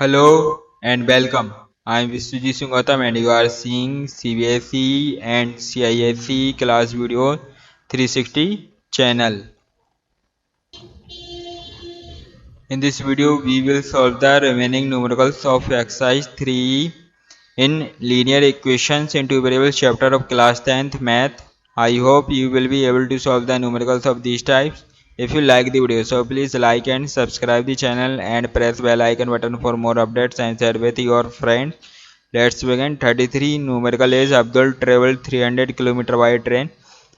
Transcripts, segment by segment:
Hello and welcome. I am Vishwajit Singh Gautam and you are seeing CBSE and CISE class video 360 channel. In this video, we will solve the remaining numericals of exercise 3 in linear equations in two variables chapter of class 10th math. I hope you will be able to solve the numericals of these types. If you like the video, so please like and subscribe the channel and press bell icon button for more updates and share with your friends. Let's begin. 33 numerical is Abdul traveled 300 km by train.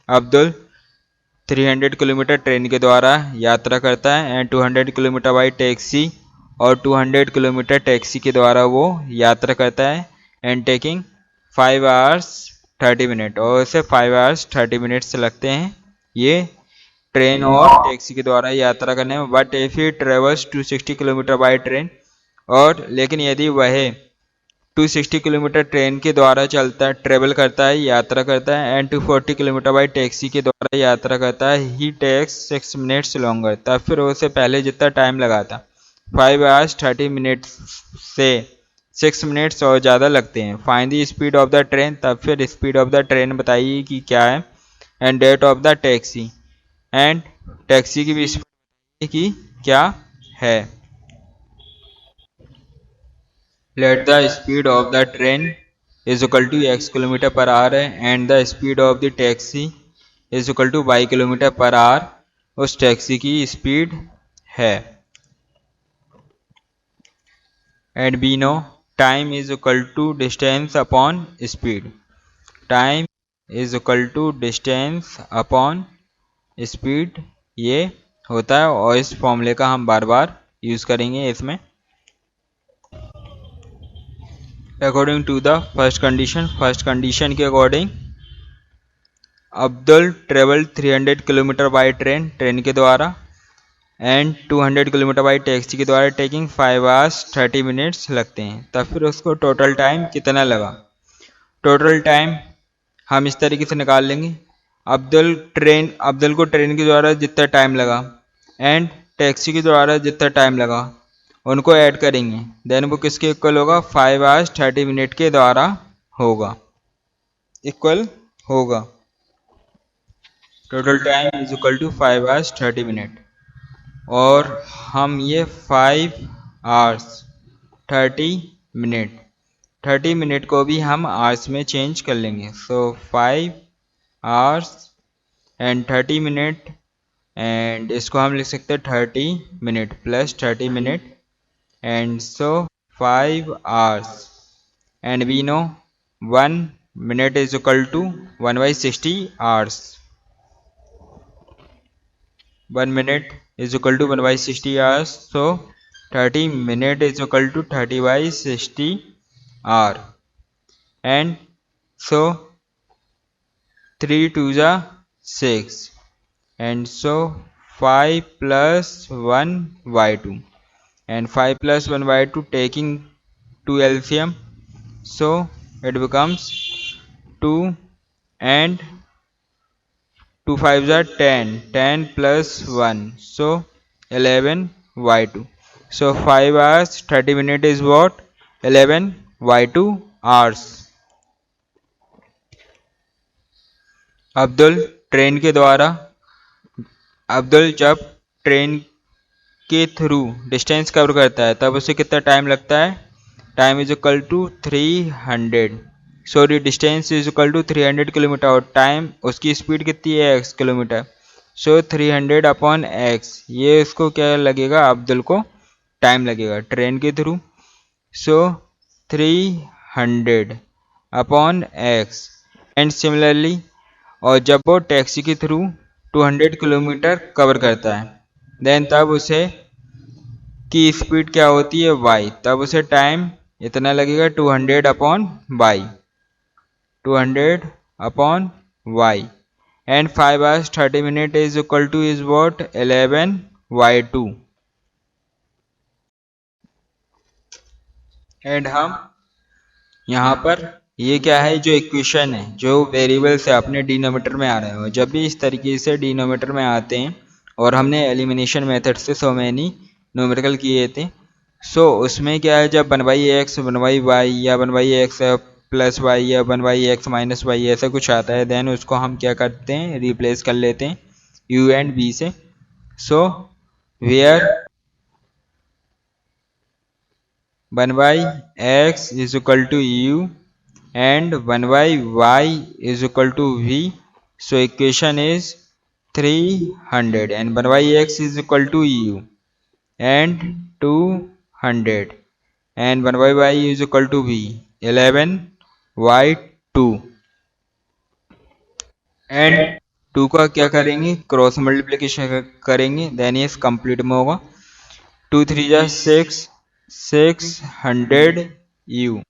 Abdul 300 kilometre train के द्वारा यात्रा करता है and 200 kilometre by taxi और 200 kilometre taxi के द्वारा वो यात्रा करता है एंड टेकिंग 5 hours 30 minutes और उसे 5 hours 30 minutes लगते हैं ये ट्रेन और टैक्सी के द्वारा यात्रा करने में। But if he travels 260 kilometre by train और लेकिन यदि वह 260 किलोमीटर ट्रेन के द्वारा चलता है ट्रेवल करता है यात्रा करता है एंड 240 किलोमीटर बाई टैक्सी के द्वारा यात्रा करता है ही टेक्स 6 minutes लॉन्गर तब फिर उसे पहले जितना टाइम लगा था 5 hours 30 minutes से 6 minutes और ज़्यादा लगते हैं। Find the speed of the train तब फिर स्पीड ऑफ द ट्रेन बताइए कि क्या है and date of the taxi and taxi की भी स्पीड की क्या है। Let the speed of the train is equal to x kilometre per hour है and the speed of the taxi is equal to y kilometre per hour उस taxi की speed है। And we know time is equal to distance upon speed. Time is equal to distance upon speed ये होता है और इस फॉर्मूले का हम बार बार यूज करेंगे इसमें। According to the first condition के according Abdul travel 300 kilometre by train के द्वारा एंड 200 किलोमीटर बाय टैक्सी के द्वारा टेकिंग 5 hours 30 minutes लगते हैं। तब फिर उसको टोटल टाइम कितना लगा। टोटल टाइम हम इस तरीके से निकाल लेंगे। अब्दुल को ट्रेन के द्वारा जितना टाइम लगा एंड टैक्सी के द्वारा जितना टाइम लगा उनको ऐड करेंगे देन वो किसके इक्वल होगा 5 hours 30 minutes के द्वारा होगा इक्वल होगा। Total time is equal to 5 hours 30 minutes और हम ये 5 hours 30 minute को भी हम आवर्स में चेंज कर लेंगे। सो 5 hours एंड 30 minutes एंड इसको हम लिख सकते हैं 30 minutes plus 30 minutes and so 5 hours and we know 1 minute is equal to 1 by 60 hours। 1 minute is equal to 1 by 60 hours so 30 minute is equal to 30 by 60 hour and so 3 to the 6 and so 5 plus 1 by 2 and 5 plus 1 by 2 taking 2 LCM so it becomes 2 and 2 5s are 10 plus 1 so 11 by 2 so 5 hours 30 minutes is what 11 by 2 hours। Abdul train के द्वारा अब्दुल जब train के through distance cover करता है तब उसे कितना time लगता है। Time is equal to 300 distance is equal to 300 kilometre और टाइम उसकी स्पीड कितनी है x kilometre so 300 upon x ये उसको क्या लगेगा अब्दुल को टाइम लगेगा ट्रेन के through so 300 upon x and similarly और जब वो टैक्सी के थ्रू 200 किलोमीटर कवर करता है देन तब उसे की स्पीड क्या होती है y तब उसे टाइम इतना लगेगा 200 upon y 200 upon y and 5 hours 30 minutes is equal two is what 11 by 2 and हम यहाँ पर ये क्या है जो इक्वेशन है जो वेरिएबल से अपने डिनोमिनेटर में आ रहे हो जब भी इस तरीके से डिनोमिनेटर में आते हैं और हमने एलिमिनेशन मेथड से सो मैनी न्यूमेरिकल किए थे सो उसमें क्या है, जब 1/x 1/y या 1/x प्लस वाई या 1/x माइनस वाई ऐसा कुछ आता है, देन उसको हम क्या करते हैं, रिप्लेस कर लेते हैं u एंड v से। So where 1/x is equal to u and 1/y is equal to v. So equation is 300 and 1/x is equal to u and 200 and 1/y is equal to v 11/2 and 2 का क्या करेंगे, cross multiplication करेंगे, then ये complete में होगा। 2 3 जा 6 600 u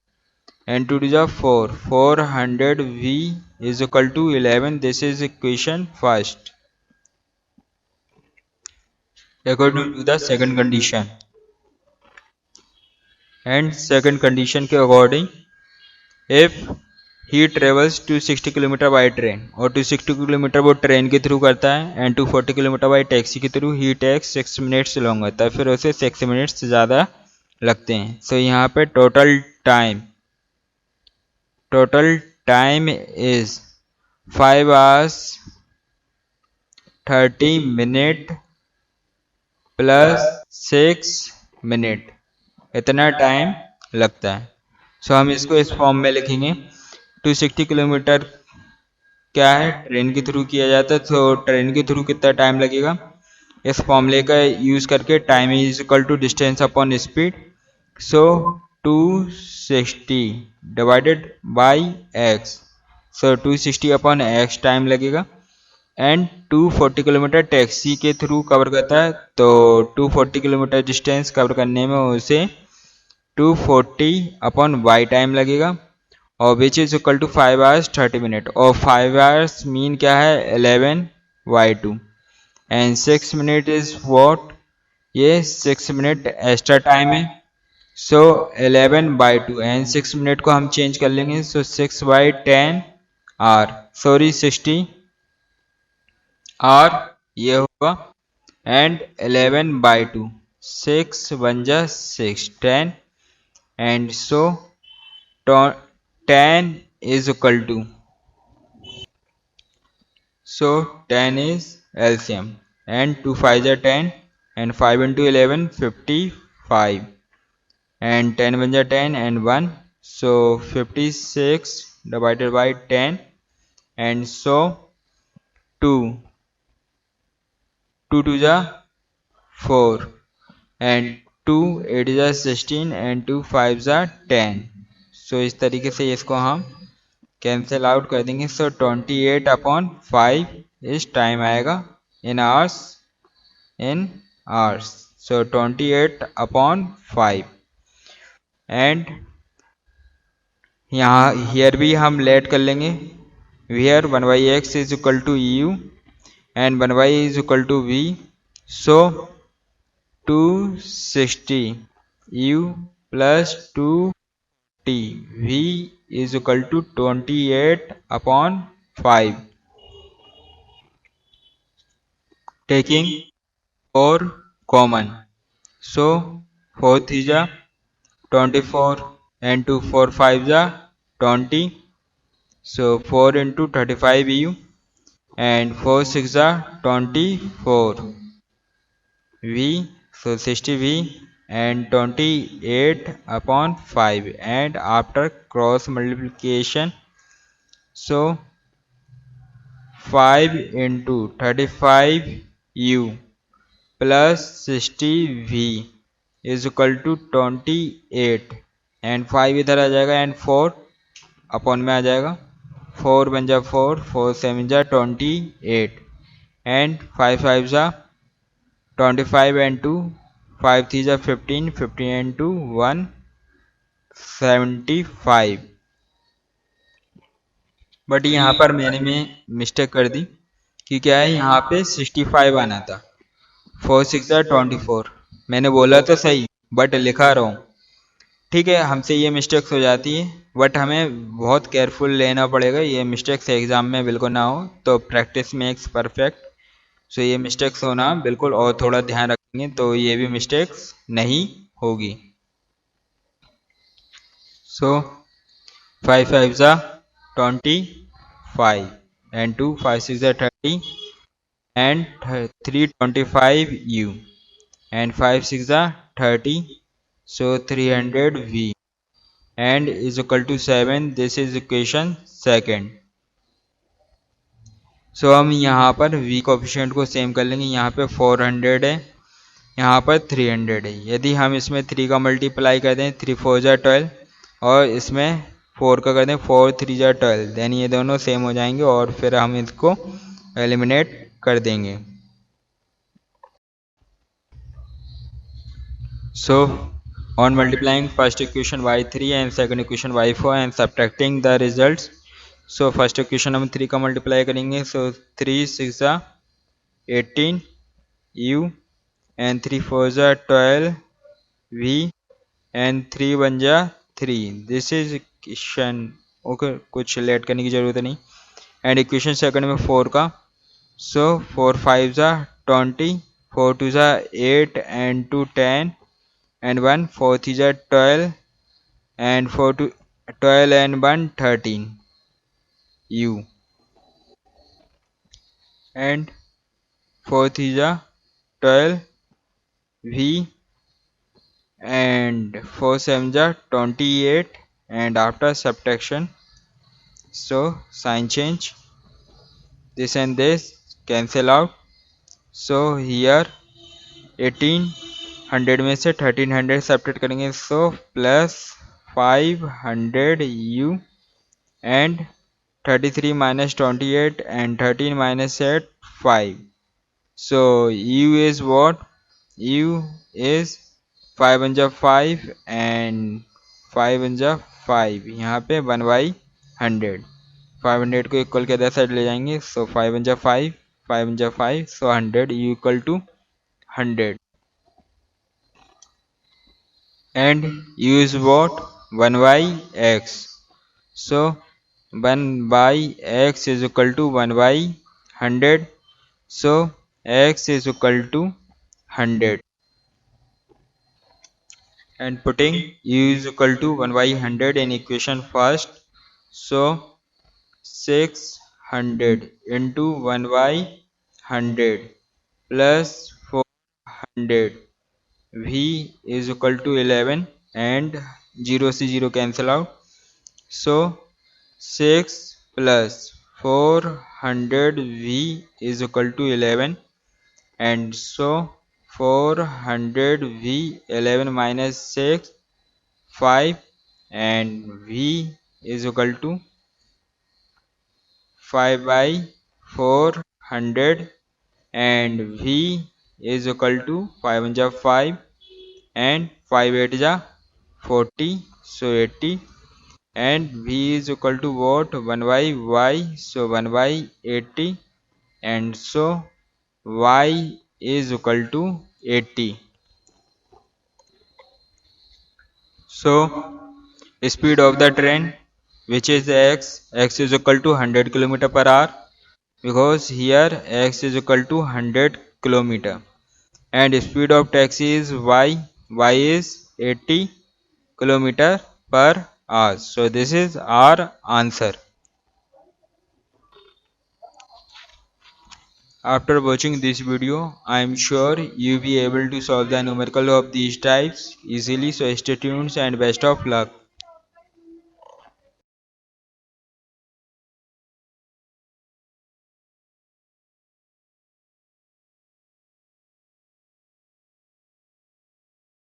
and 2 to the 4 400 v is equal to 11. This is equation first. According to the second condition, and second condition के according, if he travels 260 km by train और 260 km वो train के through करता है and 240 km by taxi के through, he takes 6 minutes longer, तब फिर उसे 6 मिनट्स ज़्यादा लगते हैं। सो यहाँ पे total time is 5 hours 30 minute plus 6 minute, इतना टाइम लगता है। सो हम इसको इस फॉर्म में लिखेंगे। 260 किलोमीटर क्या है, ट्रेन के थ्रू किया जाता है, तो ट्रेन के थ्रू कितना टाइम लगेगा, इस फॉर्मूले का यूज करके time is equal to distance upon speed. So 260 divided by x, so 260 upon x time लगेगा एंड 240 किलोमीटर टैक्सी के थ्रू कवर करता है, तो 240 किलोमीटर डिस्टेंस कवर करने में उसे 240 अपॉन y टाइम लगेगा और which is equal to 5 hours 30 minute, और 5 hours मीन क्या है 11/2 एंड 6 मिनट इज वॉट, ये 6 मिनट एक्स्ट्रा टाइम है। सो 11/2 एंड 6 मिनट को हम चेंज कर लेंगे, सो 6/10 आर, सॉरी 60 आर ये होगा एंड 11/2 6 1 जा 6 10 and so 10 is equal to, so 10 is LCM and 2 5 are 10 and 5 into 11 55 and 10 1 are 10 and 1, so 56 divided by 10 and so 2 2 जा 4 and 2 8 जा 16 and 2 5 जा 10। सो इस तरीके से इसको हम कैंसिल आउट कर देंगे। सो 28/5 इस टाइम आएगा इन आवर्स, सो 28/5 एंड यहाँ हियर भी हम लेट कर लेंगे, here 1/x is equal to u and 1y is equal to v। So 260 u plus 240 v is equal to 28/5, taking 4 common, so 4 3 जा 24 and 2 4 5 जा 20, so 4 into 35 u and 4 6 जा 24 v, so 60 v and 28/5 and after cross multiplication, so 5 into 35 u plus 60 v is equal to 28 and 5 इधर आ जाएगा and 4 upon में आ जाएगा, 4 बन जा 4 4 7 जा 28 and 5 5 जा 25 and 2 5 3 जा 15 15 and 2 175। बट यहाँ पर मैंने मिस्टेक कर दी कि क्या है, यहाँ पे 65 आना था, 4 6 जा 24, मैंने बोला तो सही बट लिखा रहा हूँ। ठीक है, हमसे ये मिस्टेक्स हो जाती है बट हमें बहुत केयरफुल लेना पड़ेगा, ये मिस्टेक्स एग्जाम में बिल्कुल ना हो, तो प्रैक्टिस मेक्स परफेक्ट। सो ये मिस्टेक्स होना बिल्कुल और थोड़ा ध्यान रखेंगे तो ये भी मिस्टेक्स नहीं होगी। सो 5 5 जा 25 and 2 5 6 जा 30 and 3 25 u and 5 6 जा 30, so 300 v and is equal to 7. This is equation second. सो हम यहाँ पर v कोफिशिएंट को सेम कर लेंगे। यहाँ पे 400 है, यहाँ पर 300 है। यदि हम इसमें 3 का मल्टीप्लाई कर दें, 3 4 जा 12 और इसमें 4 का कर दें, 4 3 जा 12, देन ये दोनों सेम हो जाएंगे और फिर हम इसको एलिमिनेट कर देंगे। सो on multiplying first equation y3 and second equation y4 and subtracting the results, so first equation हम 3 का मल्टीप्लाई करेंगे, so 3 6 जा 18 u and 3 4 जा 12 v and 3 1 जा 3. दिस इज इक्वेशन ओके, कुछ लेट करने की जरूरत नहीं। एंड इक्वेशन सेकंड में 4 का, सो 4 5 जा 20, 4 2 जा 8 and 2 10 and 1 4 3 जा 12 and 4 2 12 and 1 13 u and 4 3 जा 12 v and 4 7 जा 28 and after subtraction, so sign change, this and this cancel out, so here 1800 में से 1300 सब्ट्रैक्ट करेंगे, so plus 500 u and 33 minus 28 and 13 minus 8 5. So u is what? U is 5 1 जा 5 and 5 1 जा 5, यहाँ पे 1/100, 500 को इक्वल के अदर साइड ले जाएंगे, सो 5 1 जा 5, 5 1 जा 5, so 100 u equal to 100 and u is what? 1/x, so 1/x is equal to 1/100, so x is equal to 100 and putting u is equal to 1/100 in equation first, so 600 into 1/100 plus 400, v is equal to 11 and 0 से 0 cancel out, so 6 plus 400 v is equal to 11 and so 400 v 11 minus 6 5 and v is equal to 5/400 and v is equal to 5 1 जा 5 and 5 8 जा 40, so 80 and v is equal to what? 1/y, so 1/80 and so y is equal to 80. So speed of the train, which is x is equal to 100 km per hour, because here x is equal to 100 km and speed of taxi is y is 80 km per hour. So this is our answer. After watching this video, I am sure you will be able to solve the numerical of these types easily, so stay tuned and best of luck.